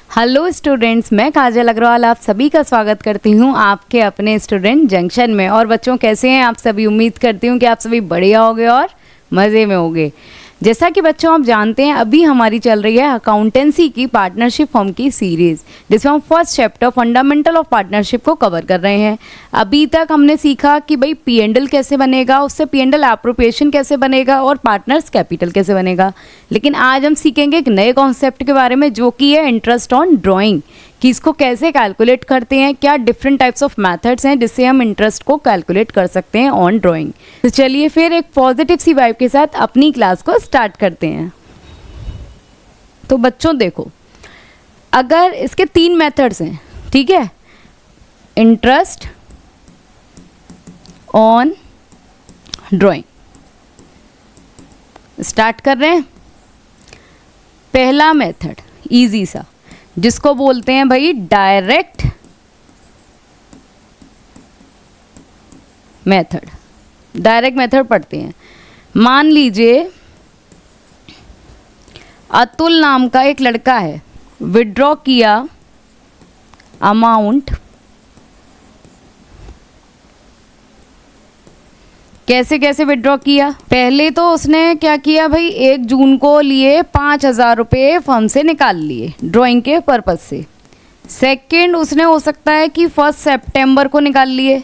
Hello students, मैं काजल अग्रवाल आप सभी का स्वागत करती हूँ आपके अपने स्टूडेंट जंक्शन में। और बच्चों कैसे हैं आप सभी? उम्मीद करती हूँ कि आप सभी बढ़िया होगे और मज़े में होगे। जैसा कि बच्चों आप जानते हैं, अभी हमारी चल रही है अकाउंटेंसी की पार्टनरशिप फॉर्म की सीरीज़, जिसमें हम first chapter fundamental of partnership को कवर कर रहे हैं। अभी तक हमने सीखा कि भाई पी&एल कैसे बनेगा, उससे पी&एल एप्रोप्रिएशन कैसे बनेगा और पार्टनर्स कैपिटल कैसे बनेगा। लेकिन आज हम सीखेंगे एक नए कॉन्सेप्ट के बारे में, जो कि है इंटरेस्ट ऑन ड्राइंग, कि इसको कैसे कैलकुलेट करते हैं, क्या डिफरेंट टाइप्स ऑफ मेथड्स हैं जिससे हम इंटरेस्ट को कैलकुलेट कर सकते हैं ऑन ड्राइंग। तो चलिए फिर एक पॉजिटिव सी वाइब के साथ अपनी क्लास को स्टार्ट करते हैं। तो बच्चों देखो, अगर इसके 3 मेथड्स हैं, ठीक है, इंटरेस्ट ऑन ड्राइंग, स्टार्ट कर रहे हैं। पहला मेथड इजी सा, जिसको बोलते हैं भाई डायरेक्ट मेथड। डायरेक्ट मेथड पढ़ते हैं। मान लीजिए अतुल नाम का एक लड़का है, विड्रॉ किया अमाउंट, कैसे कैसे विड्रॉ किया। पहले तो उसने क्या किया भाई, 1 जून को लिए 5,000 रुपये फर्म से निकाल लिए ड्राइंग के पर्पज़ से। सेकंड, उसने हो सकता है कि 1 सितंबर को निकाल लिए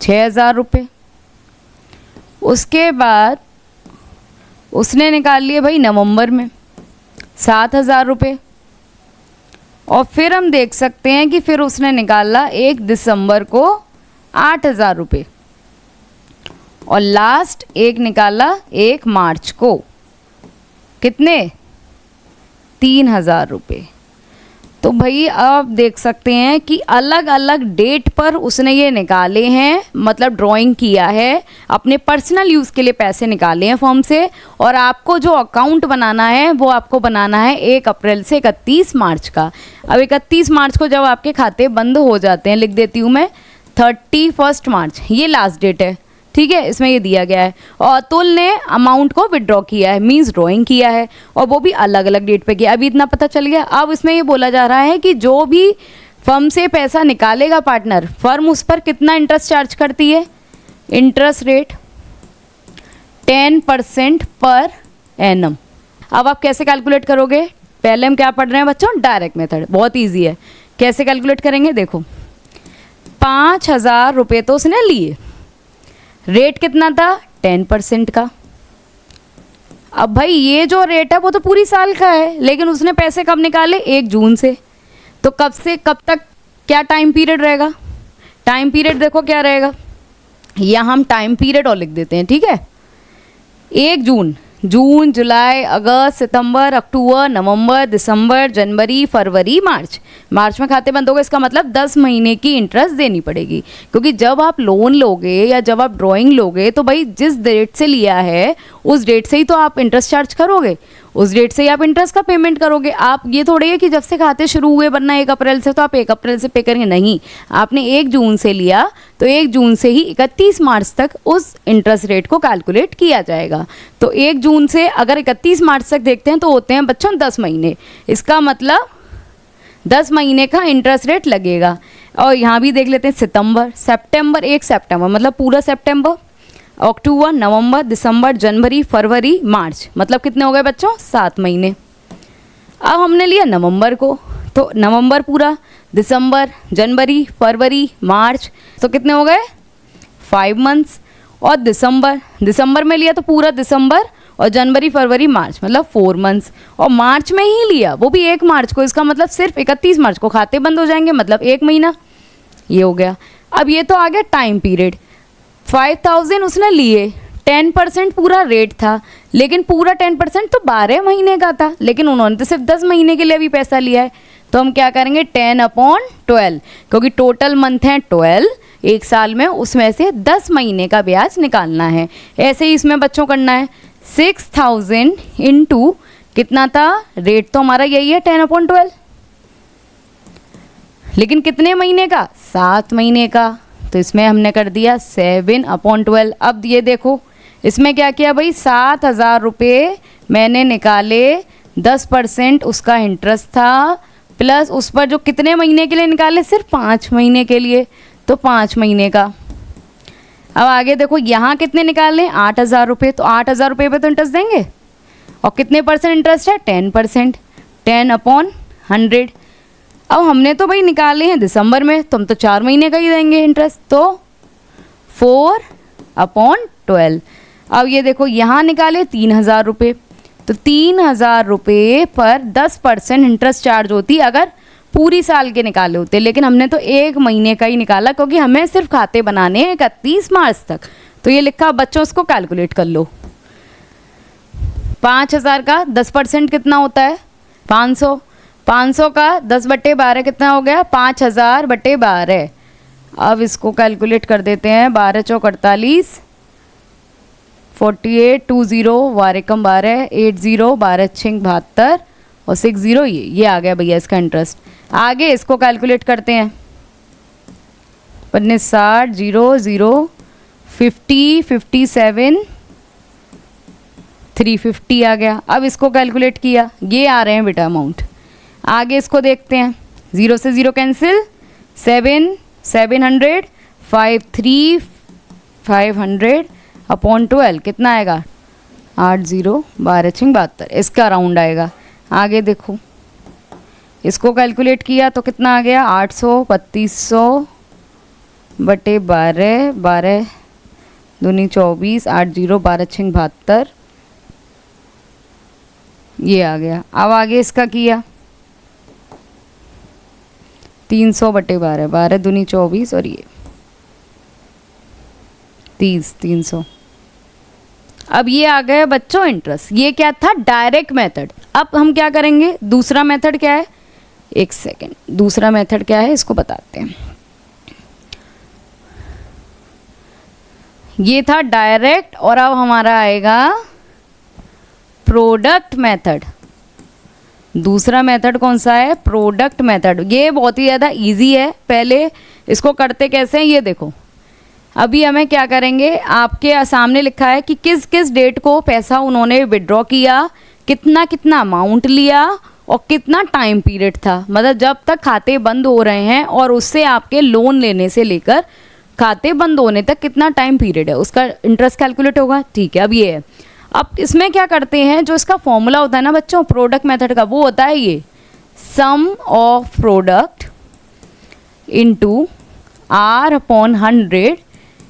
6,000 रुपये। उसके बाद उसने निकाल लिए भाई नवंबर में 7,000 रुपये। और फिर हम देख सकते हैं कि फिर उसने निकाला 1 दिसंबर को 8,000 रुपये। और लास्ट एक निकाला 1 मार्च को, कितने? 3,000 रुपये। तो भाई आप देख सकते हैं कि अलग अलग डेट पर उसने ये निकाले हैं, मतलब ड्राइंग किया है, अपने पर्सनल यूज़ के लिए पैसे निकाले हैं फॉर्म से। और आपको जो अकाउंट बनाना है वो आपको बनाना है 1 अप्रैल से 31 मार्च का। अब 31 मार्च को जब आपके खाते बंद हो जाते हैं, लिख देती हूँ मैं 31 मार्च, ये लास्ट डेट है, ठीक है, इसमें ये दिया गया है। और अतुल ने अमाउंट को विड्रॉ किया है, मींस ड्राइंग किया है, और वो भी अलग अलग डेट पे किया। अभी इतना पता चल गया। अब इसमें ये बोला जा रहा है कि जो भी फर्म से पैसा निकालेगा पार्टनर, फर्म उस पर कितना इंटरेस्ट चार्ज करती है? Interest rate 10% per annum. अब आप कैसे कैलकुलेट करोगे? पहले हम क्या पढ़ रहे हैं बच्चों? Direct method. बहुत ईजी है। कैसे कैलकुलेट करेंगे? देखो, 5,000 रुपये तो उसने लिए, रेट कितना था? 10% का। अब भाई ये जो रेट है वो तो पूरी साल का है, लेकिन उसने पैसे कब निकाले? 1 जून से। तो कब से कब तक क्या टाइम पीरियड रहेगा? टाइम पीरियड देखो क्या रहेगा, या हम टाइम पीरियड और लिख देते हैं, ठीक है। 1 जून, जून, जुलाई, अगस्त, सितंबर, अक्टूबर, नवंबर, दिसंबर, जनवरी, फरवरी, मार्च। मार्च में खाते बंद हो गए, इसका मतलब 10 महीने की इंटरेस्ट देनी पड़ेगी। क्योंकि जब आप लोन लोगे या जब आप ड्राइंग लोगे, तो भाई जिस डेट से लिया है उस डेट से ही तो आप इंटरेस्ट चार्ज करोगे, उस डेट से ही आप इंटरेस्ट का पेमेंट करोगे। आप ये थोड़ी है कि जब से खाते शुरू हुए बनना 1 अप्रैल से तो आप 1 अप्रैल से पे करेंगे, नहीं। आपने 1 जून से लिया तो 1 जून से ही 31 मार्च तक उस इंटरेस्ट रेट को कैलकुलेट किया जाएगा। तो 1 जून से अगर 31 मार्च तक देखते हैं तो होते हैं बच्चों 10 महीने। इसका मतलब 10 महीने का इंटरेस्ट रेट लगेगा। और यहाँ भी देख लेते हैं सितंबर, सितंबर, 1 सितंबर मतलब पूरा सितंबर, अक्टूबर, नवंबर, दिसंबर, जनवरी, फरवरी, मार्च, मतलब कितने हो गए बच्चों? 7 महीने। अब हमने लिया नवंबर को, तो नवंबर पूरा, दिसंबर, जनवरी, फरवरी, मार्च, तो कितने हो गए? 5 मंथ्स। और दिसंबर में लिया तो पूरा दिसंबर, और जनवरी, फरवरी, मार्च, मतलब 4 मंथ्स। और मार्च में ही लिया, वो भी 1 मार्च को, इसका मतलब सिर्फ 31 मार्च को खाते बंद हो जाएंगे, मतलब 1 महीना। ये हो गया। अब ये तो आ गया टाइम पीरियड। 5,000 उसने लिए, 10% पूरा रेट था, लेकिन पूरा 10% तो 12 महीने का था, लेकिन उन्होंने तो सिर्फ 10 महीने के लिए भी पैसा लिया है। तो हम क्या करेंगे? 10/12, क्योंकि टोटल मंथ हैं 12 एक साल में, उसमें से 10 महीने का ब्याज निकालना है। ऐसे ही इसमें बच्चों करना है। 6,000 इंटू कितना था? रेट तो हमारा यही है 10/12, लेकिन कितने महीने का? 7 महीने का। तो इसमें हमने कर दिया 7/12। अब ये देखो, इसमें क्या किया भाई, 7,000 रुपये मैंने निकाले, 10% उसका इंटरेस्ट था, प्लस उस पर जो कितने महीने के लिए निकाले, सिर्फ 5 महीने के लिए, तो 5 महीने का। अब आगे देखो यहाँ कितने निकालने, 8,000 रुपये, तो 8,000 रुपये पे तो इंटरेस्ट देंगे, और कितने परसेंट इंटरेस्ट है, 10%, 10/100। अब हमने तो भाई निकाले हैं दिसंबर में, तो हम तो 4 महीने का ही देंगे इंटरेस्ट, तो 4/12। अब ये देखो यहाँ निकाले 3,000 रुपये, तो 3,000 रुपये पर 10% इंटरेस्ट चार्ज होती अगर पूरी साल के निकाले होते, लेकिन हमने तो 1 महीने का ही निकाला क्योंकि हमें सिर्फ खाते बनाने हैं 31 मार्च तक। तो ये लिखा, बच्चों उसको कैलकुलेट कर लो। 5,000 का 10% कितना होता है, 500। 500 का 10/12 कितना हो गया, 5,000/12। अब इसको कैलकुलेट कर देते हैं, 12 चौक 48, 48, 20 12 कम 12, 80, 12 6 72 और 60, ये आ गया भैया इसका इंटरेस्ट। आगे इसको कैलकुलेट करते हैं, 60, 0, 0, 50, 57, 350 आ गया। अब इसको कैलकुलेट किया, ये आ रहे हैं बेटा अमाउंट। आगे इसको देखते हैं, 0 से 0 कैंसिल, 7, 700, 5, 3, 500/12 कितना आएगा, 80, 12 6 72, इसका राउंड आएगा। आगे देखो, इसको कैलकुलेट किया तो कितना आ गया, 800, 3200/12, 12 दूनी 24, 80, 12 6 72, ये आ गया। अब आगे इसका किया 300/12, 12 दूनी 24 और ये 30, 300। अब ये आ गया बच्चों इंटरेस्ट। ये क्या था, डायरेक्ट मेथड। अब हम क्या करेंगे, दूसरा मेथड क्या है, एक सेकेंड, दूसरा मेथड क्या है इसको बताते हैं। ये था डायरेक्ट, और अब हमारा आएगा प्रोडक्ट मेथड। दूसरा मेथड कौन सा है, प्रोडक्ट मेथड। ये बहुत ही ज़्यादा इजी है। पहले इसको करते कैसे हैं, ये देखो। अभी हमें क्या करेंगे, आपके सामने लिखा है कि किस किस डेट को पैसा उन्होंने विड्रॉ किया, कितना कितना अमाउंट लिया और कितना टाइम पीरियड था, मतलब जब तक खाते बंद हो रहे हैं और उससे आपके लोन लेने से लेकर खाते बंद होने तक कितना टाइम पीरियड है, उसका इंटरेस्ट कैलकुलेट होगा। ठीक है, अब ये है। अब इसमें क्या करते हैं, जो इसका फॉर्मूला होता है ना बच्चों प्रोडक्ट मेथड का, वो होता है ये sum of product into R/100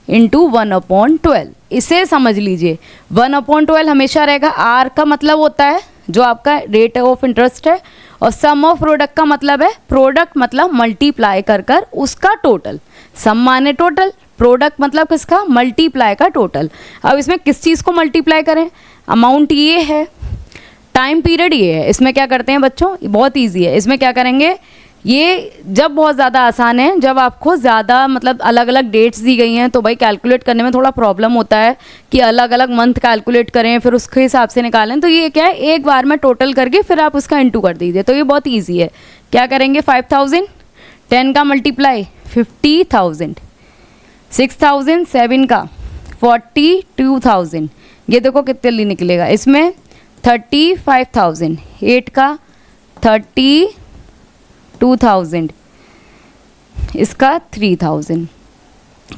into 1/12। इसे समझ लीजिए, 1/12 हमेशा रहेगा। R का मतलब होता है जो आपका रेट ऑफ इंटरेस्ट है, और सम ऑफ प्रोडक्ट का मतलब है, प्रोडक्ट मतलब मल्टीप्लाई कर कर उसका टोटल। सम माने टोटल, प्रोडक्ट मतलब किसका, मल्टीप्लाई का टोटल। अब इसमें किस चीज़ को मल्टीप्लाई करें, अमाउंट ये है, टाइम पीरियड ये है। इसमें क्या करते हैं बच्चों, बहुत ईजी है। इसमें क्या करेंगे, ये जब बहुत ज़्यादा आसान है, जब आपको ज़्यादा मतलब अलग अलग डेट्स दी गई हैं तो भाई कैलकुलेट करने में थोड़ा प्रॉब्लम होता है कि अलग अलग मंथ कैलकुलेट करें फिर उसके हिसाब से निकालें। तो ये क्या है, एक बार में टोटल करके फिर आप उसका इंटू कर दीजिए, तो ये बहुत ईजी है। क्या करेंगे, 5,000, 10 का मल्टीप्लाई 50,000, 6,000, 7 का 42,000, ये देखो कितने निकलेगा। इसमें 35,000, 8 का 32,000, इसका 3,000।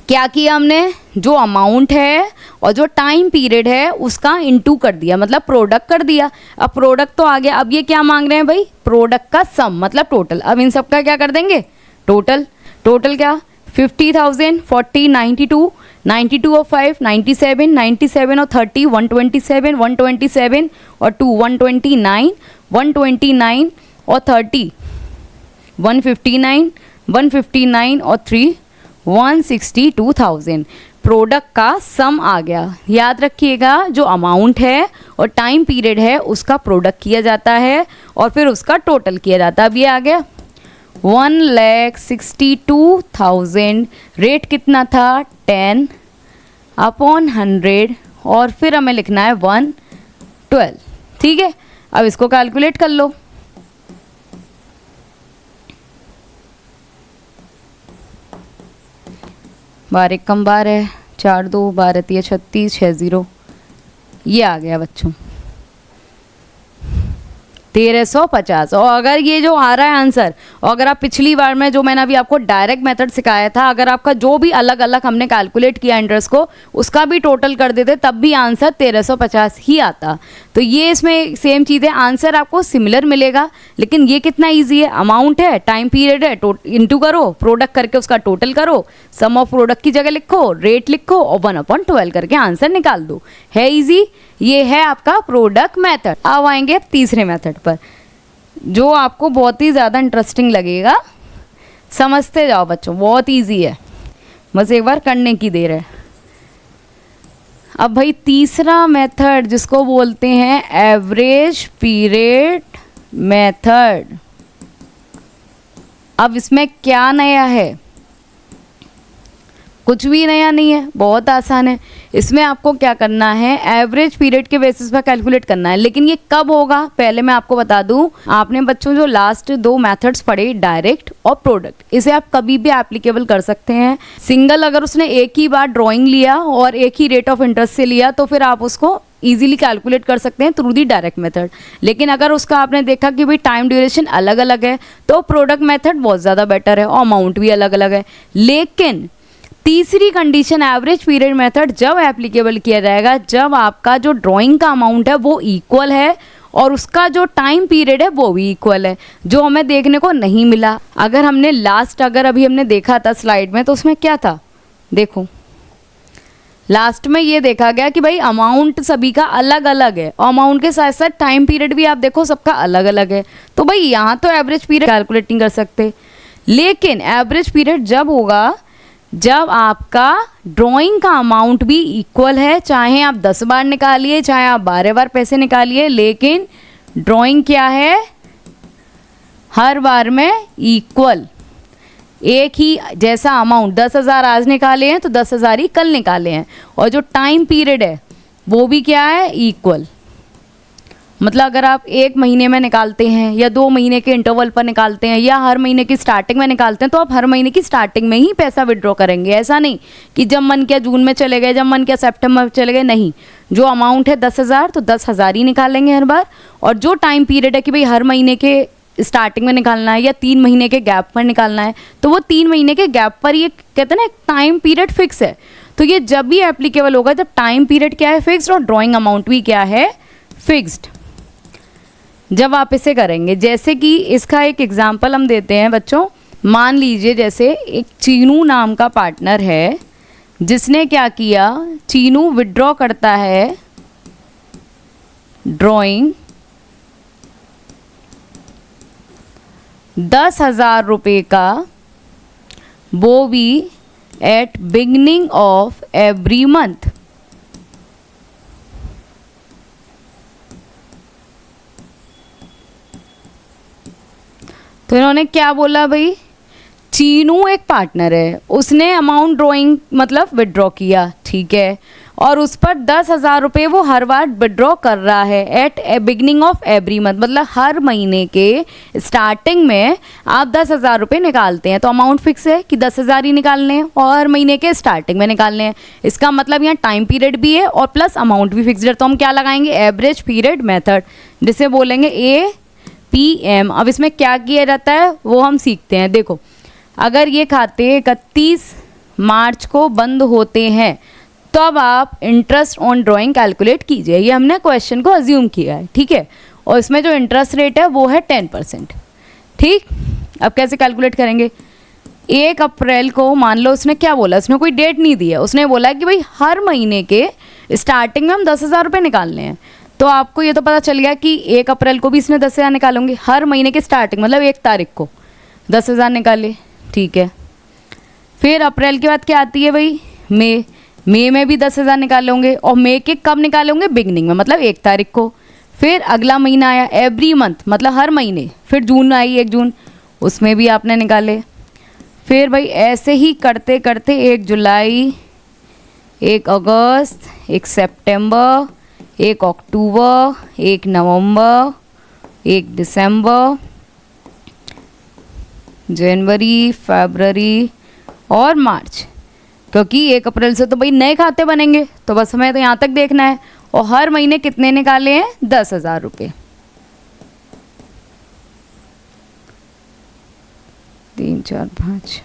क्या किया हमने, जो अमाउंट है और जो टाइम पीरियड है उसका इंटू कर दिया, मतलब प्रोडक्ट कर दिया। अब प्रोडक्ट तो आ गया। अब ये क्या मांग रहे हैं भाई, प्रोडक्ट का सम मतलब टोटल। अब इन सब का क्या कर देंगे, टोटल। टोटल क्या, 50,000, 40, 92, 92 और 5, 97, 97 और 30, 127, 127 और 2, 129, 129 और 30, 159, 159 और 3, 162,000। प्रोडक्ट का सम आ गया। याद रखिएगा, जो अमाउंट है और टाइम पीरियड है उसका प्रोडक्ट किया जाता है और फिर उसका टोटल किया जाता है। अब ये आ गया 1,62,000। रेट कितना था, 10/100 और फिर हमें लिखना है 112। ठीक है, अब इसको कैलकुलेट कर लो। बारह कम 12, 4 2 12 3 36, 60, ये आ गया बच्चों। 1350। और अगर ये जो आ रहा है आंसर, और अगर आप पिछली बार में जो मैंने अभी आपको डायरेक्ट मेथड सिखाया था, अगर आपका जो भी अलग अलग हमने कैलकुलेट किया इंटरेस्ट को, उसका भी टोटल कर देते तब भी आंसर 1350 ही आता। तो ये इसमें सेम चीज़ है, आंसर आपको सिमिलर मिलेगा, लेकिन ये कितना ईजी है, अमाउंट है, टाइम पीरियड है, इंटू करो, प्रोडक्ट करके उसका टोटल करो, सम ऑफ प्रोडक्ट की जगह लिखो, रेट लिखो और 1/12 करके आंसर निकाल दो। है ईजी। ये है आपका प्रोडक्ट मेथड। अब आएंगे अब तीसरे मेथड पर, जो आपको बहुत ही ज़्यादा इंटरेस्टिंग लगेगा। समझते जाओ बच्चों, बहुत इजी है, बस एक बार करने की देर है। अब भाई तीसरा मेथड जिसको बोलते हैं एवरेज पीरियड मेथड। अब इसमें क्या नया है? कुछ भी नया नहीं है, बहुत आसान है। इसमें आपको क्या करना है, एवरेज पीरियड के बेसिस पर कैलकुलेट करना है। लेकिन ये कब होगा, पहले मैं आपको बता दूं, आपने बच्चों जो लास्ट 2 मेथड्स पढ़े, डायरेक्ट और प्रोडक्ट, इसे आप कभी भी एप्लीकेबल कर सकते हैं। सिंगल अगर उसने एक ही बार ड्राइंग लिया और एक ही रेट ऑफ इंटरेस्ट से लिया तो फिर आप उसको इजीली कैलकुलेट कर सकते हैं थ्रू दी डायरेक्ट मेथड। लेकिन अगर उसका आपने देखा कि भाई टाइम ड्यूरेशन अलग अलग है तो प्रोडक्ट मेथड बहुत ज़्यादा बेटर है और अमाउंट भी अलग अलग है। लेकिन तीसरी कंडीशन, एवरेज पीरियड मेथड जब एप्लीकेबल किया जाएगा जब आपका जो ड्राइंग का अमाउंट है वो इक्वल है और उसका जो टाइम पीरियड है वो भी इक्वल है, जो हमें देखने को नहीं मिला। अगर हमने लास्ट अभी हमने देखा था स्लाइड में, तो उसमें क्या था, देखो लास्ट में ये देखा गया कि भाई अमाउंट सभी का अलग अलग है और अमाउंट के साथ साथ टाइम पीरियड भी आप देखो सबका अलग अलग है। तो भाई यहाँ तो एवरेज पीरियड कैलकुलेट नहीं कर सकते। लेकिन एवरेज पीरियड जब होगा जब आपका ड्राइंग का अमाउंट भी इक्वल है, चाहे आप 10 बार निकालिए चाहे आप 12 बार पैसे निकालिए, लेकिन ड्राइंग क्या है, हर बार में इक्वल, एक ही जैसा अमाउंट। 10,000 आज निकाले हैं तो 10,000 ही कल निकाले हैं, और जो टाइम पीरियड है वो भी क्या है, इक्वल। मतलब अगर आप 1 महीने में निकालते हैं या 2 महीने के इंटरवल पर निकालते हैं या हर महीने की स्टार्टिंग में निकालते हैं तो आप हर महीने की स्टार्टिंग में ही पैसा विड्रॉ करेंगे। ऐसा नहीं कि जब मन किया जून में चले गए, जब मन किया सितंबर में चले गए, नहीं। जो अमाउंट है 10,000 तो 10,000 ही निकालेंगे हर बार, और जो टाइम पीरियड है कि भाई हर महीने के स्टार्टिंग में निकालना है या 3 महीने के गैप पर निकालना है तो वो 3 महीने के गैप पर, ये कहते हैं ना टाइम पीरियड फिक्स है। तो ये जब भी एप्लीकेबल होगा जब टाइम पीरियड क्या है, फिक्स्ड, और ड्राइंग अमाउंट भी क्या है, फिक्स्ड। जब आप इसे करेंगे, जैसे कि इसका एक एग्जाम्पल हम देते हैं बच्चों। मान लीजिए जैसे एक चीनू नाम का पार्टनर है जिसने क्या किया, चीनू विड्रॉ करता है ड्राइंग 10,000 रुपये का, वो भी at beginning of every month. तो इन्होंने क्या बोला भाई, चीनू एक पार्टनर है, उसने अमाउंट ड्राइंग मतलब विड्रॉ किया, ठीक है, और उस पर 10,000 रुपये वो हर बार विड्रॉ कर रहा है at a beginning of every month. मतलब हर महीने के स्टार्टिंग में आप 10,000 रुपये निकालते हैं तो अमाउंट फिक्स है कि 10,000 ही निकालने हैं और हर महीने के स्टार्टिंग में निकालने हैं। इसका मतलब यहाँ टाइम पीरियड भी है और प्लस अमाउंट भी फिक्सड है। तो हम क्या लगाएंगे, एवरेज पीरियड मेथड, जिसे बोलेंगे APM। अब इसमें क्या किया जाता है वो हम सीखते हैं। देखो, अगर ये खाते 31 मार्च को बंद होते हैं तब आप इंटरेस्ट ऑन ड्राइंग कैलकुलेट कीजिए। ये हमने क्वेश्चन को अज्यूम किया है, ठीक है, और इसमें जो इंटरेस्ट रेट है वो है 10%, ठीक। अब कैसे कैलकुलेट करेंगे, 1 अप्रैल को मान लो उसने क्या बोला, उसने कोई डेट नहीं दी है, उसने बोला कि भाई हर महीने के स्टार्टिंग में हम 10,000 रुपये निकालने हैं। तो आपको ये तो पता चल गया कि 1 अप्रैल को भी इसने 10,000 निकालेंगे, हर महीने के स्टार्टिंग मतलब 1 तारीख को 10,000 निकाले, ठीक है। फिर अप्रैल के बाद क्या आती है भाई, मई में भी 10,000 निकाले होंगे, और मई के कब निकाले होंगे, बिगनिंग में मतलब 1 तारीख को। फिर अगला महीना आया एवरी मंथ मतलब हर महीने, फिर जून आई 1 जून, उसमें भी आपने निकाले। फिर भाई ऐसे ही करते करते 1 जुलाई, 1 अगस्त, 1 सितंबर, 1 अक्टूबर, 1 नवंबर, 1 दिसंबर, जनवरी, फरवरी और मार्च। क्योंकि 1 अप्रैल से तो भाई नए खाते बनेंगे, तो बस हमें तो यहाँ तक देखना है। और हर महीने कितने निकाले हैं, 10,000 रुपये। 3 4 5।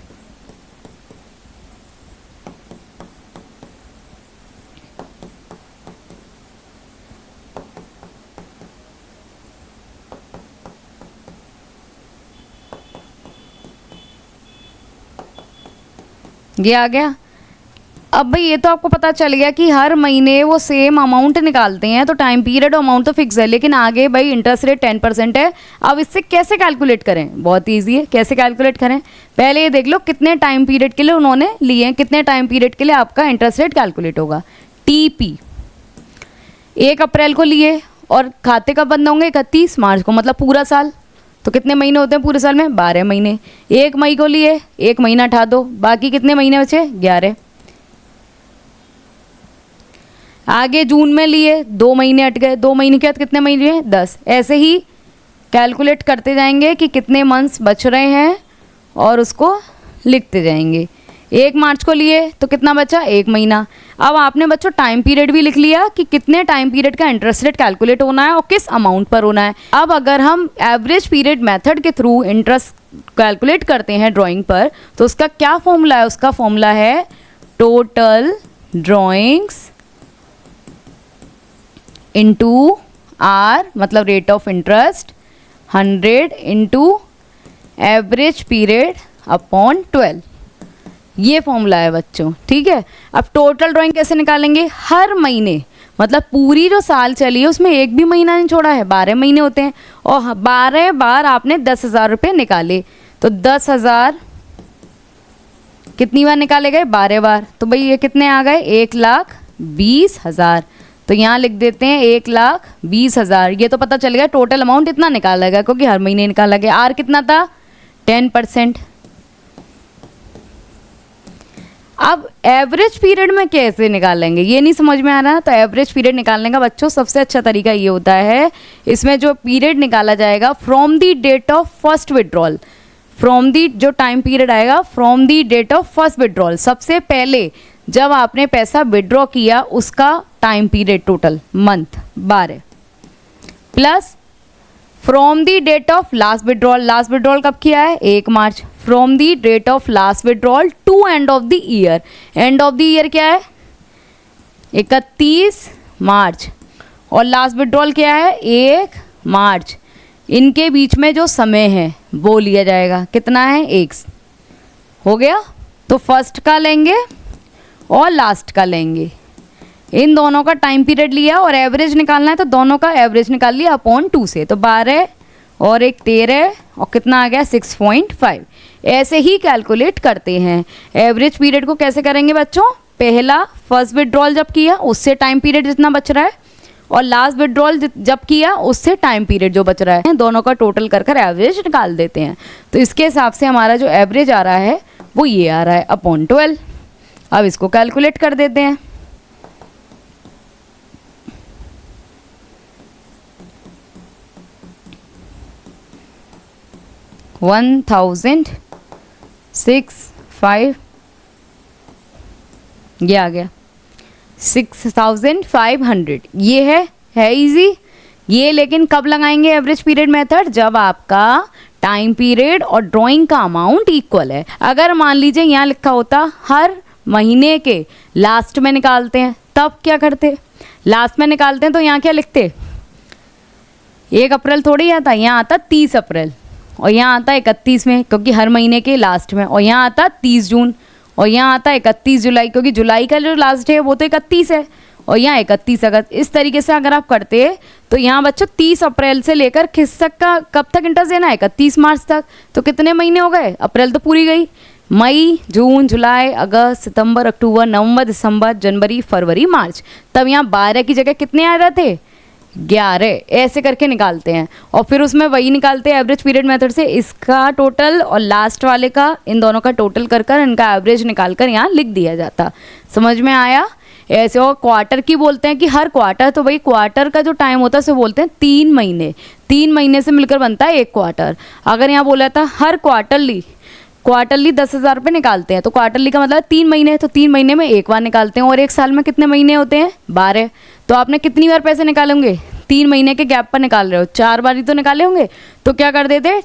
ये आ गया। अब भाई ये तो आपको पता चल गया कि हर महीने वो सेम अमाउंट निकालते हैं, तो टाइम पीरियड और अमाउंट तो फिक्स है, लेकिन आगे भाई इंटरेस्ट रेट 10% है। अब इससे कैसे कैलकुलेट करें? बहुत इजी है। कैसे कैलकुलेट करें? पहले ये देख लो कितने टाइम पीरियड के लिए उन्होंने लिए हैं, कितने टाइम पीरियड के लिए आपका इंटरेस्ट रेट कैलकुलेट होगा। TP 1 अप्रैल को लिए और खाते कब बंद होंगे? 31 मार्च को, मतलब पूरा साल। तो कितने महीने होते हैं पूरे साल में? 12 महीने। 1 मई को लिए, 1 महीना हटा दो, बाकी कितने महीने बचे? 11। आगे जून में लिए, 2 महीने हट गए, 2 महीने के बाद कितने महीने हैं? 10। ऐसे ही कैलकुलेट करते जाएंगे कि कितने मंथ्स बच रहे हैं और उसको लिखते जाएंगे। 1 मार्च को लिए तो कितना बचा? 1 महीना। अब आपने बच्चों टाइम पीरियड भी लिख लिया कि कितने टाइम पीरियड का इंटरेस्ट रेट कैलकुलेट होना है और किस अमाउंट पर होना है। अब अगर हम एवरेज पीरियड मेथड के थ्रू इंटरेस्ट कैलकुलेट करते हैं ड्राइंग पर, तो उसका क्या फॉर्मूला है? उसका फॉर्मूला है टोटल ड्राइंग्स इंटू आर, मतलब rate of interest, 100 into average period upon 12। ये फॉर्मूला है बच्चों, ठीक है। अब टोटल ड्राइंग कैसे निकालेंगे? हर महीने, मतलब पूरी जो साल चली है उसमें एक भी महीना नहीं छोड़ा है, 12 महीने होते हैं, और 12 बार आपने 10,000 रुपये निकाले, तो 10,000 कितनी बार निकाले गए? 12 बार। तो भाई ये कितने आ गए? 1,20,000। तो यहाँ लिख देते हैं 1,20,000। ये तो पता चल गया टोटल अमाउंट इतना निकाला गया, क्योंकि हर महीने निकाला गया। आर कितना था? 10%। अब एवरेज पीरियड में कैसे निकालेंगे, ये नहीं समझ में आ रहा? तो एवरेज पीरियड निकालने का बच्चों सबसे अच्छा तरीका ये होता है, इसमें जो पीरियड निकाला जाएगा from the date of first withdrawal, from the जो टाइम पीरियड आएगा from the date of first withdrawal, सबसे पहले जब आपने पैसा विड्रॉ किया उसका time period total month 12, plus from the date of last withdrawal, last withdrawal कब किया है? 1 March, from the date of last withdrawal to end of the year, end of the year क्या है? 31 मार्च, और लास्ट विड्रॉल क्या है? 1 मार्च। इनके बीच में जो समय है वो लिया जाएगा, कितना है? 1। हो गया? तो फर्स्ट का लेंगे और लास्ट का लेंगे, इन दोनों का टाइम पीरियड लिया और एवरेज निकालना है, तो दोनों का एवरेज निकाल लिया अपॉन 2 से, तो 12 और 1 13 और कितना आ गया? 6.5। ऐसे ही कैलकुलेट करते हैं। एवरेज पीरियड को कैसे करेंगे बच्चों? पहला फर्स्ट विड्रॉल जब किया उससे टाइम पीरियड जितना बच रहा है, और लास्ट विड्रॉल जब किया उससे टाइम पीरियड जो बच रहा है, दोनों का टोटल कर कर एवरेज निकाल देते हैं। तो इसके हिसाब से हमारा जो एवरेज आ रहा है वो ये आ रहा है अपॉन 12। अब इसको कैलकुलेट कर देते हैं। $1,065 ये आ गया 6,500। ये है इजी ये, लेकिन कब लगाएंगे एवरेज पीरियड मेथड? जब आपका टाइम पीरियड और ड्राइंग का अमाउंट इक्वल है। अगर मान लीजिए यहाँ लिखा होता हर महीने के लास्ट में निकालते हैं, तब क्या करते? लास्ट में निकालते हैं तो यहाँ क्या लिखते? 1 अप्रैल थोड़ी आता, यहाँ आता 30 अप्रैल, और यहाँ आता 31 में क्योंकि हर महीने के लास्ट में, और यहाँ आता 30 जून, और यहाँ आता 31 जुलाई क्योंकि जुलाई का जो लास्ट है वो तो 31 है, और यहाँ 31 अगस्त। इस तरीके से अगर आप करते तो यहाँ बच्चों 30 अप्रैल से लेकर किस तक का, कब तक इंटरेस्ट देना है? 31 मार्च तक। तो कितने महीने हो गए? अप्रैल तो पूरी गई, मई, जून, जुलाई, अगस्त, सितंबर, अक्टूबर, नवंबर, दिसंबर, जनवरी, फरवरी, मार्च। तब यहाँ 12 की जगह कितने आ रहे थे? 11। ऐसे करके निकालते हैं, और फिर उसमें वही निकालते हैं एवरेज पीरियड मेथड से, इसका टोटल और लास्ट वाले का, इन दोनों का टोटल कर कर इनका एवरेज निकाल कर यहाँ लिख दिया जाता। समझ में आया? ऐसे। और क्वार्टर की बोलते हैं कि हर क्वार्टर, तो भाई क्वार्टर का जो टाइम होता है उसे बोलते हैं 3 महीने। 3 महीने से मिलकर बनता है 1 क्वार्टर। अगर यहाँ बोला था हर क्वार्टरली 10,000 रुपये निकालते हैं, तो क्वार्टरली का मतलब 3 महीने, तो 3 महीने में 1 बार निकालते हैं, और 1 साल में कितने महीने होते हैं? 12। तो आपने कितनी बार पैसे निकालेंगे? 3 महीने के गैप पर निकाल रहे हो, 4 बार ही तो निकाले होंगे। तो क्या कर देते?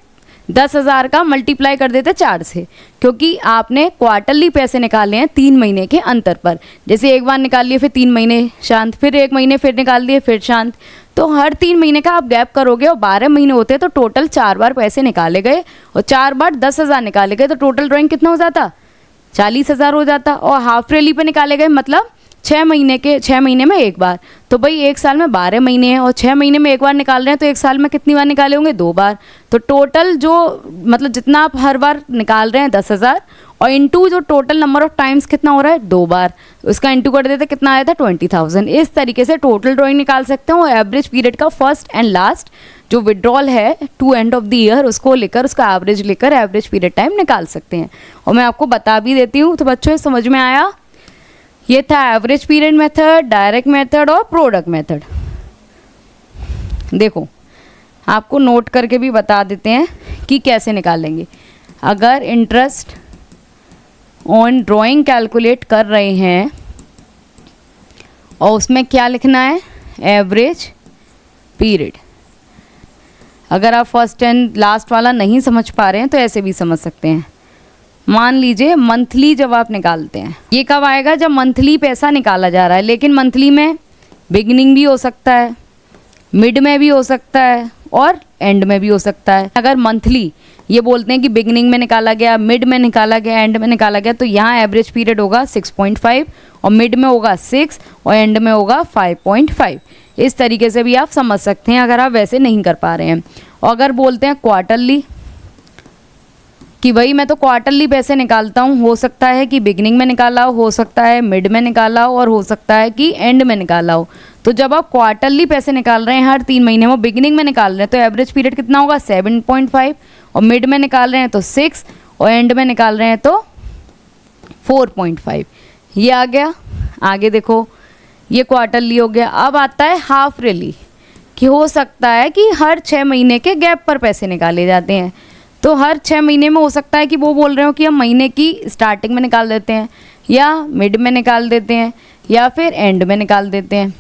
10,000 का मल्टीप्लाई कर देते 4 से, क्योंकि आपने क्वार्टरली पैसे निकाले हैं 3 महीने के अंतर पर। जैसे एक बार निकाल लिए, फिर 3 महीने शांत, फिर 1 महीने फिर निकाल दिए, फिर शांत। तो हर 3 महीने का आप गैप करोगे और 12 महीने होते हैं, तो टोटल 4 बार पैसे निकाले गए और 4 बार 10,000 निकाले गए, तो टोटल ड्राइंग कितना हो जाता? 40,000 हो जाता। और हाफ ईयरली पे निकाले गए मतलब 6 महीने में एक बार। तो भाई एक साल में 12 महीने हैं और 6 महीने में एक बार निकाल रहे हैं, तो एक साल में कितनी बार निकाले होंगे? 2 बार। तो टोटल जो मतलब जितना आप हर बार निकाल रहे हैं 10,000 और इंटू जो टोटल नंबर ऑफ टाइम्स कितना हो रहा है? 2 बार, उसका इंटू कर देते कितना आया था? 20,000। इस तरीके से टोटल ड्राइंग निकाल सकते हो। एवरेज पीरियड का फर्स्ट एंड लास्ट जो विड्रॉल है to end of the year, उसको लेकर उसका एवरेज लेकर एवरेज पीरियड टाइम निकाल सकते हैं। और मैं आपको बता भी देती हूँ। तो बच्चों समझ में आया? ये था average period method, direct method और प्रोडक्ट मेथड। देखो आपको नोट करके भी बता देते हैं कि कैसे निकालेंगे। अगर इंटरेस्ट ऑन ड्राइंग कैलकुलेट कर रहे हैं और उसमें क्या लिखना है? Average period. अगर आप फर्स्ट एंड लास्ट वाला नहीं समझ पा रहे हैं तो ऐसे भी समझ सकते हैं। मान लीजिए मंथली जब आप निकालते हैं, ये कब आएगा? जब मंथली पैसा निकाला जा रहा है। लेकिन मंथली में बिगिनिंग भी हो सकता है, मिड में भी हो सकता है और एंड में भी हो सकता है। अगर मंथली ये बोलते हैं कि बिगिनिंग में निकाला गया, मिड में निकाला गया, एंड में निकाला गया, तो यहाँ एवरेज पीरियड होगा 6.5 और मिड में होगा 6 और एंड में होगा 5.5। इस तरीके से भी आप समझ सकते हैं अगर आप वैसे नहीं कर पा रहे हैं। और अगर बोलते हैं क्वार्टरली कि भाई मैं तो क्वार्टरली पैसे निकालता हूँ, हो सकता है कि बिगिनिंग में निकाला हो सकता है मिड में निकाला हो और हो सकता है कि एंड में निकाला हो। तो जब आप क्वार्टरली पैसे निकाल रहे हैं हर 3 महीने में, बिगिनिंग में निकाल रहे हैं, तो एवरेज पीरियड कितना होगा? 7.5 और मिड में निकाल रहे हैं तो 6 और एंड में निकाल रहे हैं तो 4.5। ये आ गया। आगे देखो ये क्वार्टरली हो गया। अब आता है हाफ ईयरली, कि हो सकता है कि हर 6 महीने के गैप पर पैसे निकाले जाते हैं। तो हर 6 महीने में हो सकता है कि वो बोल रहे हो कि हम महीने की स्टार्टिंग में निकाल देते हैं या मिड में निकाल देते हैं या फिर एंड में निकाल देते हैं।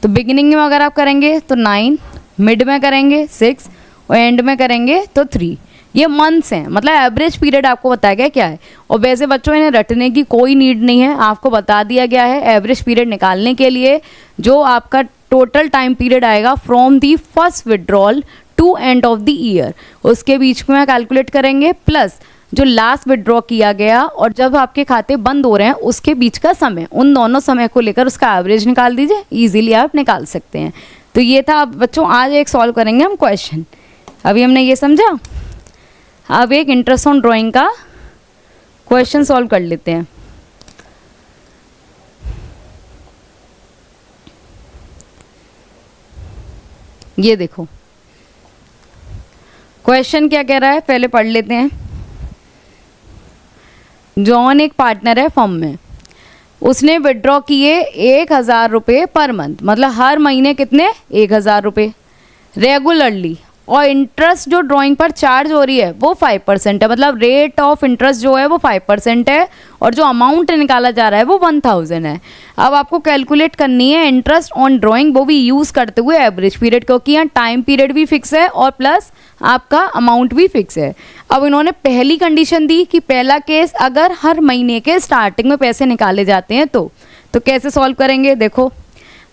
तो बिगिनिंग में अगर आप करेंगे तो 9, मिड में करेंगे 6 और एंड में करेंगे तो 3। ये मंथ्स हैं, मतलब एवरेज पीरियड आपको बताया गया क्या है। और वैसे बच्चों इन्हें रटने की कोई नीड नहीं है, आपको बता दिया गया है एवरेज पीरियड निकालने के लिए जो आपका टोटल टाइम पीरियड आएगा from the first withdrawal to end of the year, उसके बीच में कैलकुलेट करेंगे, प्लस जो लास्ट विड्रॉ किया गया और जब आपके खाते बंद हो रहे हैं उसके बीच का समय, उन दोनों समय को लेकर उसका एवरेज निकाल दीजिए। इजीली आप निकाल सकते हैं। तो ये था। अब बच्चों आज एक सॉल्व करेंगे हम क्वेश्चन। अभी हमने ये समझा, अब एक इंटरेस्ट ऑन ड्राइंग का क्वेश्चन सॉल्व कर लेते हैं। ये देखो क्वेश्चन क्या कह रहा है, पहले पढ़ लेते हैं। जॉन एक पार्टनर है फर्म में, उसने विड्रॉ किए 1,000 रुपये पर मंथ, मतलब हर महीने कितने? 1,000 रुपये रेगुलरली। और इंटरेस्ट जो ड्राइंग पर चार्ज हो रही है वो 5% है, मतलब रेट ऑफ इंटरेस्ट जो है वो 5% है और जो अमाउंट निकाला जा रहा है वो 1,000 है। अब आपको कैलकुलेट करनी है इंटरेस्ट ऑन ड्राइंग, वो भी यूज़ करते हुए एवरेज पीरियड, क्योंकि यहाँ टाइम पीरियड भी फिक्स है और प्लस आपका अमाउंट भी फिक्स है। अब इन्होंने पहली कंडीशन दी कि पहला केस अगर हर महीने के स्टार्टिंग में पैसे निकाले जाते हैं तो कैसे सॉल्व करेंगे? देखो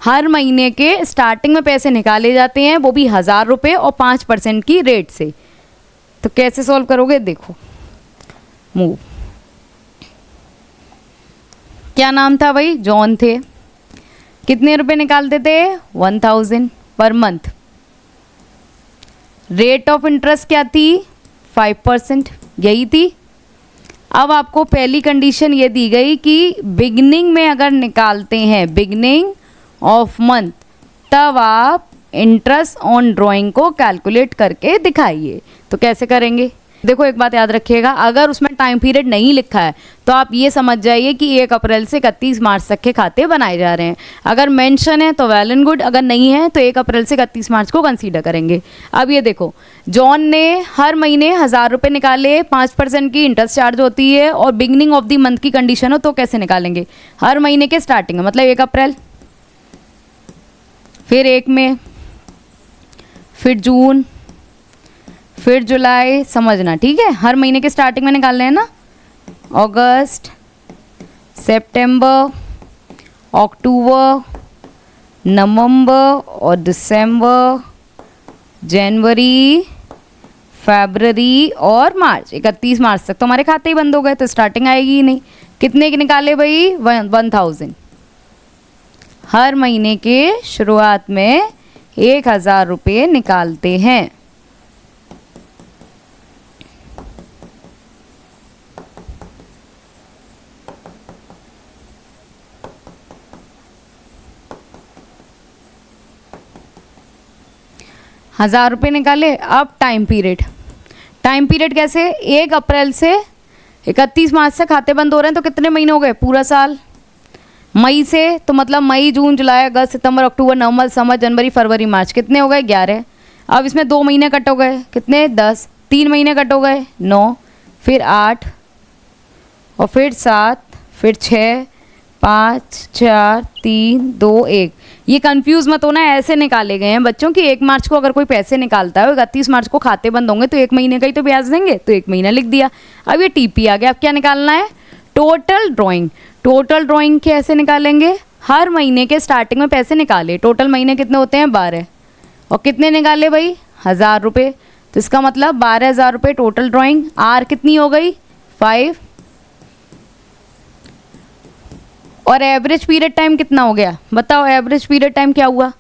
हर महीने के स्टार्टिंग में पैसे निकाले जाते हैं, वो भी 1,000 रुपये और 5% की रेट से। तो कैसे सॉल्व करोगे? देखो मूव। क्या नाम था भाई? जॉन थे। कितने रुपए निकालते थे? 1,000 per month. Rate of interest क्या थी? 5%, यही थी। अब आपको पहली कंडीशन ये दी गई कि बिगिनिंग में अगर निकालते हैं, बिगिनिंग ऑफ मंथ, तब आप इंटरेस्ट ऑन ड्राइंग को कैलकुलेट करके दिखाइए। तो कैसे करेंगे? देखो एक बात याद रखिएगा, अगर उसमें टाइम पीरियड नहीं लिखा है तो आप ये समझ जाइए कि 1 अप्रैल से 31 मार्च तक के खाते बनाए जा रहे हैं। अगर मेंशन है तो वेल एंड गुड, अगर नहीं है तो 1 अप्रैल से 31 मार्च को कंसीडर करेंगे। अब ये देखो जॉन ने हर महीने 1,000 रुपये निकाले, 5% की इंटरेस्ट चार्ज होती है और बिगिनिंग ऑफ द मंथ की कंडीशन हो, तो कैसे निकालेंगे? हर महीने के स्टार्टिंग में, मतलब 1 अप्रैल, फिर 1 मई, फिर जून, फिर जुलाई, समझना ठीक है, हर महीने के स्टार्टिंग में निकालने हैं ना। अगस्त, सितंबर, अक्टूबर, नवंबर और दिसंबर, जनवरी, फरवरी और मार्च। 31 मार्च तक तो हमारे खाते ही बंद हो गए, तो स्टार्टिंग आएगी ही नहीं। कितने के निकाले भाई? 1000। हर महीने के शुरुआत में 1000 रुपये निकालते हैं। ₹1000 निकाले। अब टाइम पीरियड, टाइम पीरियड कैसे? 1 अप्रैल से 31 मार्च से खाते बंद हो रहे हैं, तो कितने महीने हो गए? पूरा साल। मई से तो मतलब मई, जून, जुलाई, अगस्त, सितंबर, अक्टूबर, नवंबर, दिसंबर, जनवरी, फरवरी, मार्च। कितने हो गए? 11। अब इसमें 2 महीने कट हो गए, कितने? 10। 3 महीने कट हो गए, 9। फिर 8 और फिर 7, फिर 6, 5, 4, 3, 2, 1। ये कंफ्यूज मत होना, ऐसे निकाले गए हैं बच्चों की 1 मार्च को अगर कोई पैसे निकालता है, 31 मार्च को खाते बंद होंगे, तो 1 महीने का ही तो ब्याज देंगे, तो 1 महीना लिख दिया। अब ये टीपी आ गया। अब क्या निकालना है? Total drawing. टोटल ड्राइंग कैसे निकालेंगे? हर महीने के स्टार्टिंग में पैसे निकाले। टोटल महीने कितने होते हैं? 12। और कितने निकाले भाई? 1000 रुपये। तो इसका मतलब 12000 रुपये टोटल ड्राइंग। आर कितनी हो गई? 5। और एवरेज पीरियड टाइम कितना हो गया? बताओ एवरेज पीरियड टाइम क्या हुआ?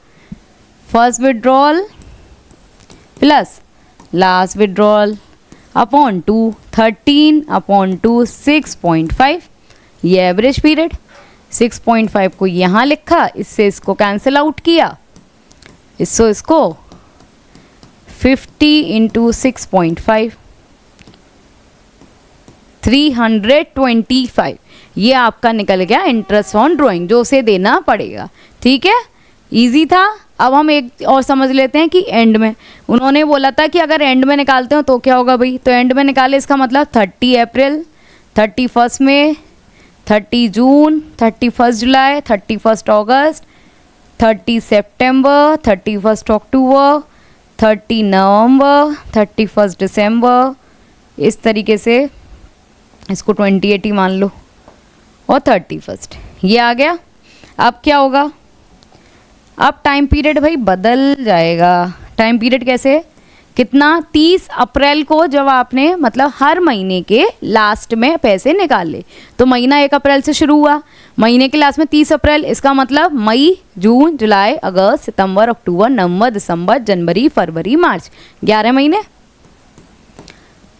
First withdrawal plus last withdrawal upon 2, 13/2, 6.5। ये एवरेज पीरियड। 6.5 को यहाँ लिखा, इससे इसको कैंसिल आउट किया, इसको 50 × 6.5, 325। ये आपका निकल गया इंटरेस्ट ऑन ड्राइंग, जो उसे देना पड़ेगा। ठीक है, इजी था। अब हम एक और समझ लेते हैं कि एंड में उन्होंने बोला था कि अगर एंड में निकालते हो तो क्या होगा भाई? तो एंड में निकाले, इसका मतलब 30 अप्रैल, 31 मई, 30 जून, 31 जुलाई, 31 अगस्त, 30 सितंबर, 31 अक्टूबर, 30 नवंबर, 31 दिसंबर। इस तरीके से इसको 28 ही मान लो, और 31। ये आ गया। अब क्या होगा? अब टाइम पीरियड भाई बदल जाएगा। टाइम पीरियड कैसे? कितना? 30 अप्रैल को जब आपने मतलब हर महीने के लास्ट में पैसे निकाले, तो महीना 1 अप्रैल से शुरू हुआ, महीने के लास्ट में 30 अप्रैल। इसका मतलब मई, जून, जुलाई, अगस्त, सितंबर, अक्टूबर, नवंबर, दिसंबर, जनवरी, फरवरी, मार्च, 11 महीने।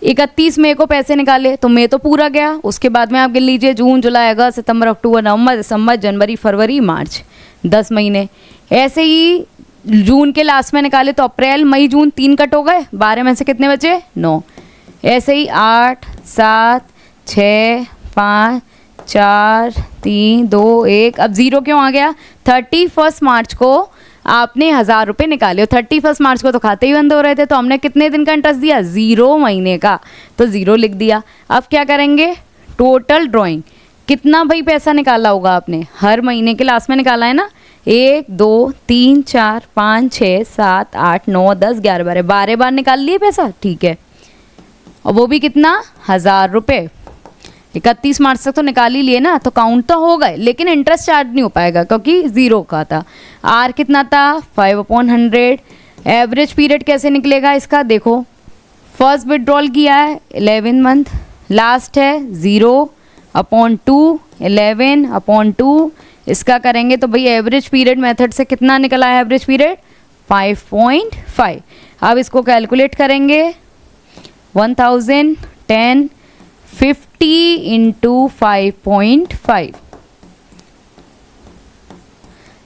31 मई को पैसे निकाले तो मई तो पूरा गया। उसके बाद में आप गिन लीजिए जून, जुलाई, अगस्त, सितंबर, अक्टूबर, नवंबर, दिसंबर, जनवरी, फरवरी, मार्च, 10 महीने। ऐसे ही जून के लास्ट में निकाले तो अप्रैल, मई, जून, 3 कट हो गए, 12 में से कितने बचे? 9। ऐसे ही 8, 7, 6, 5, 4, 3, 2, 1। अब 0 क्यों आ गया? 31 मार्च को आपने 1000 रुपये निकाले, 31 मार्च को तो खाते ही बंद हो रहे थे, तो हमने कितने दिन का इंटरेस्ट दिया? 0 महीने का, तो 0 लिख दिया। अब क्या करेंगे? Total drawing. कितना भाई पैसा निकाला होगा आपने? हर महीने के लास्ट में निकाला है ना। 1, 2, 3, 4, 5, 6, 7, 8, 9, 10, 11, 12, 12 बार निकाल लिए पैसा। ठीक है, और वो भी कितना? 1000 रुपये। 31 मार्च तक तो निकाल ही लिए ना, तो काउंट तो हो गए, लेकिन इंटरेस्ट चार्ज नहीं हो पाएगा क्योंकि 0 का था। आर कितना था? 5/100। एवरेज पीरियड कैसे निकलेगा इसका? देखो, फर्स्ट विड्रॉल किया है 11 मंथ, लास्ट है 0/2, 11/2। इसका करेंगे तो भाई एवरेज पीरियड मेथड से कितना निकला है? Average period 5.5। अब इसको कैलकुलेट करेंगे, 1000, 10, 50 × 5.5।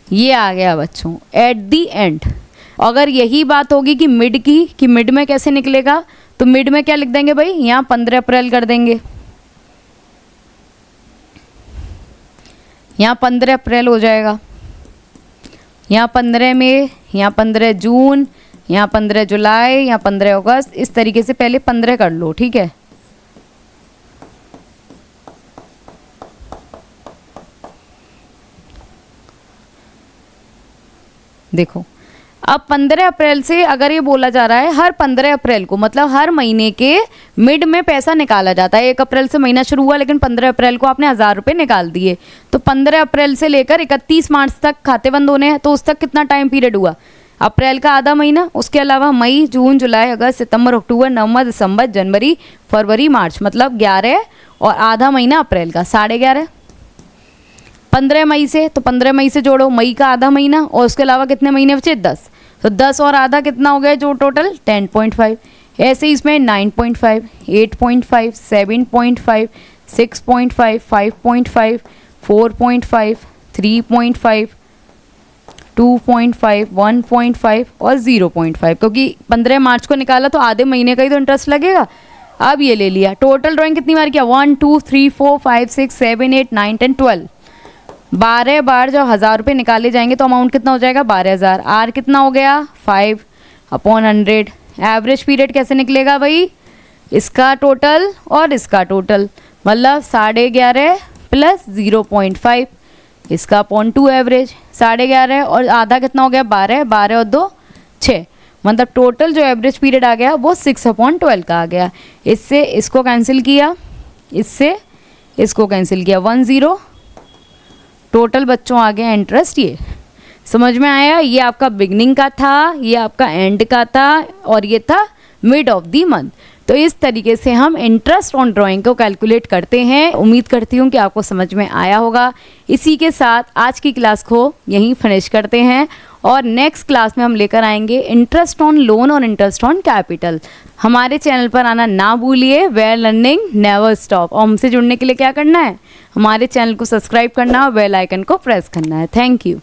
ये आ गया बच्चों एट दी एंड। अगर यही बात होगी कि मिड की, कि मिड में कैसे निकलेगा, तो मिड में क्या लिख देंगे भाई? यहाँ 15 अप्रैल कर देंगे, यहाँ 15 अप्रैल हो जाएगा, यहाँ 15 मई, यहाँ 15 जून, यहाँ 15 जुलाई, यहाँ 15 अगस्त। इस तरीके से पहले 15 कर लो। ठीक है, देखो अब 15 अप्रैल से अगर ये बोला जा रहा है हर 15 अप्रैल को, मतलब हर महीने के मिड में पैसा निकाला जाता है। 1 अप्रैल से महीना शुरू हुआ लेकिन 15 अप्रैल को आपने 1000 रुपये निकाल दिए, तो 15 अप्रैल से लेकर 31 मार्च तक खाते बंद होने हैं। तो उस तक कितना टाइम पीरियड हुआ? अप्रैल का आधा महीना, उसके अलावा मई, जून, जुलाई, अगस्त, सितंबर, अक्टूबर, नवंबर, दिसंबर, जनवरी, फरवरी, मार्च, मतलब 11 और आधा महीना अप्रैल का 11.5। 15 मई से, तो 15 मई से जोड़ो मई का आधा महीना और उसके अलावा कितने महीने बचे? 10। तो 10 और आधा कितना हो गया जो टोटल? 10.5। ऐसे ही इसमें 9.5, 8.5, 7.5, 6.5, 5.5, 4.5, 3.5, 2.5, 1.5 और 0.5, क्योंकि 15 मार्च को निकाला तो आधे महीने का ही तो इंटरेस्ट लगेगा। अब ये ले लिया। टोटल ड्राइंग कितनी बार किया? 1, 2, 3, 4, 5, 6, 7, 8, 9, 10, 12। 12 बार जब 1000 रुपये निकाले जाएंगे तो अमाउंट कितना हो जाएगा? 12000। आर कितना हो गया? 5/100। एवरेज पीरियड कैसे निकलेगा भाई? इसका टोटल और इसका टोटल, मतलब 11.5 प्लस 0.5, इसका अपॉन 2 एवरेज। 11.5 और आधा कितना हो गया? 12, 12 और 2 6, मतलब टोटल जो एवरेज पीरियड आ गया वो 6/12 का आ गया। इससे इसको कैंसिल किया, इससे इसको कैंसिल किया, 10। टोटल बच्चों आ गया इंटरेस्ट। ये समझ में आया? ये आपका बिगनिंग का था, ये आपका एंड का था और ये था मिड ऑफ द मंथ। तो इस तरीके से हम इंटरेस्ट ऑन ड्राइंग को कैलकुलेट करते हैं। उम्मीद करती हूँ कि आपको समझ में आया होगा। इसी के साथ आज की क्लास को यहीं फिनिश करते हैं और नेक्स्ट क्लास में हम लेकर आएंगे इंटरेस्ट ऑन लोन और इंटरेस्ट ऑन कैपिटल। हमारे चैनल पर आना ना भूलिए। Where learning never stop. और हमसे जुड़ने के लिए क्या करना है? हमारे चैनल को सब्सक्राइब करना और बेल आइकन को प्रेस करना है। Thank you.